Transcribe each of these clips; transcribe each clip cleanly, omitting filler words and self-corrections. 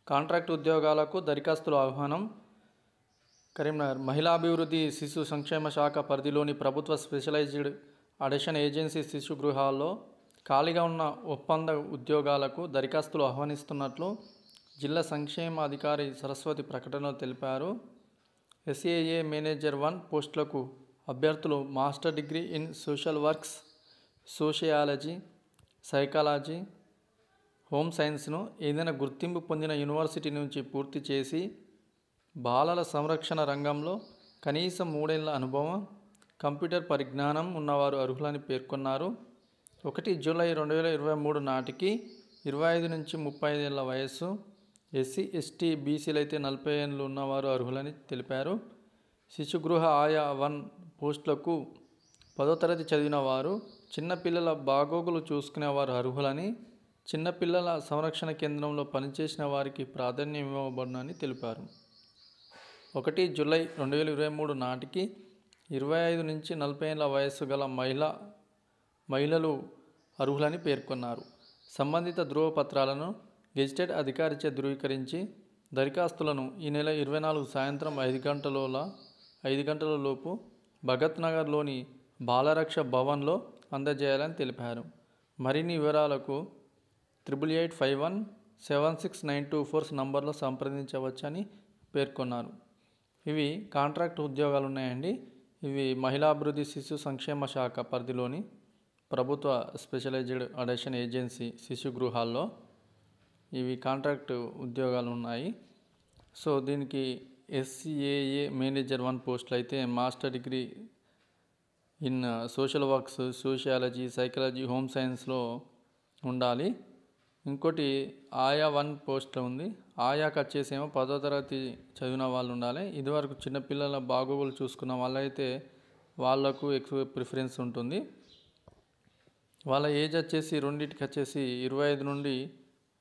Contract ఉద్యోగాలకు దరఖాస్తుల ఆహ్వానం. కరీంనగర్ మహిళాభివృద్ధి శిశు సంక్షేమ శాఖ పరిధిలోని ప్రభుత్వ స్పెషలైజ్డ్ అడిషన్ ఏజెన్సీ శిశు గృహాల్లో ఖాళీగా ఉన్న ఒప్పంద ఉద్యోగాలకు దరఖాస్తులు ఆహ్వానిస్తున్నట్లు జిల్లా సంక్షేమ అధికారి సరస్వతి ప్రకటనలో తెలిపారు. SAA మేనేజర్ 1 పోస్టులకు అభ్యర్థులు master degree in social works, sociology, psychology, home సైన్స్ను ఏదైనా గుర్తింపు పొందిన యూనివర్సిటీ నుంచి పూర్తి చేసి బాలల సంరక్షణ రంగంలో కనీసం 3 ఏళ్ల అనుభవం, కంప్యూటర్ పరిజ్ఞానం ఉన్నవారు అర్హులని పేర్కొన్నారు. 1 జూలై 2023 నాటికి 25 నుంచి 35 ఏళ్ల వయస్సు, SC, ST, BCలు అయితే 40 ఏళ్ళు ఉన్నవారు అర్హులని తెలిపారు. శిశుగృహ ఆయా 1 పోస్టులకు 10వ తరగతి చదివిన వారు, చిన్నపిల్లల బాగోగులు చూసుకునేవారు అర్హులని, చిన్నపిల్లల సంరక్షణ కేంద్రంలో పనిచేసిన వారికి ప్రాధాన్యం ఇవ్వబడునని తెలిపారు. 1 జూలై 2023 నాటికి 25 నుంచి 40 ఏళ్ల వయస్సు గల మహిళలు అర్హులని పేర్కొన్నారు. సంబంధిత ధృవపత్రాలను గెజిటెడ్ అధికారిచే ధృవీకరించి దరఖాస్తులను ఈ నెల 24 సాయంత్రం 5 గంటల లోపు భగత్ నగర్లోని బాలరక్ష భవన్లో అందజేయాలని తెలిపారు. మరిన్ని వివరాలకు 8885176924 నంబర్లో సంప్రదించవచ్చని పేర్కొన్నారు. ఇవి కాంట్రాక్ట్ ఉద్యోగాలు ఉన్నాయండి. ఇవి మహిళాభివృద్ధి శిశు సంక్షేమ శాఖ పరిధిలోని ప్రభుత్వ స్పెషలైజ్డ్ అడిషన్ ఏజెన్సీ శిశు గృహాల్లో ఇవి కాంట్రాక్ట్ ఉద్యోగాలు ఉన్నాయి. సో దీనికి SAA మేనేజర్ 1 పోస్టులు అయితే master degree in social works, sociology, psychology, home సైన్స్లో ఉండాలి. ఇంకోటి ఆయా 1 పోస్టులు ఉంది. ఆయాకి వచ్చేసేమో 10వ తరగతి చదివిన వాళ్ళు ఉండాలి. ఇదివరకు చిన్నపిల్లల బాగోగులు చూసుకున్న వాళ్ళైతే వాళ్ళకు ఎక్కువ ప్రిఫరెన్స్ ఉంటుంది. వాళ్ళ ఏజ్ వచ్చేసి రెండింటికి వచ్చేసి 25 నుండి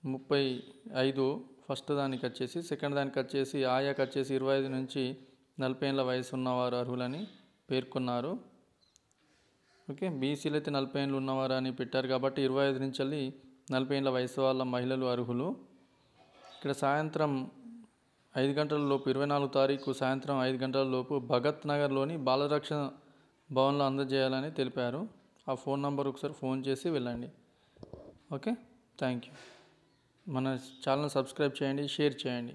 35, ఫస్ట్ దానికి వచ్చేసి, సెకండ్ దానికి వచ్చేసి ఆయాకి వచ్చేసి 25 నుంచి 40 ఏళ్ళ వయసు ఉన్నవారు అర్హులని పేర్కొన్నారు. ఓకే, BCలు అయితే 40 ఏళ్ళు ఉన్నవారు అని పెట్టారు కాబట్టి 25 నుంచి 40 ఏళ్ళ వయసు వాళ్ళ మహిళలు అర్హులు. ఇక్కడ సాయంత్రం 5 గంటల లోపు 24 తారీఖు సాయంత్రం 5 గంటల లోపు భగత్ నగర్లోని బాలరక్షణ భవన్లో అందజేయాలని తెలిపారు. ఆ ఫోన్ నంబర్ ఒకసారి ఫోన్ చేసి వెళ్ళండి. Okay, thank you. మన ఛానల్ సబ్స్క్రైబ్ చేయండి, షేర్ చేయండి.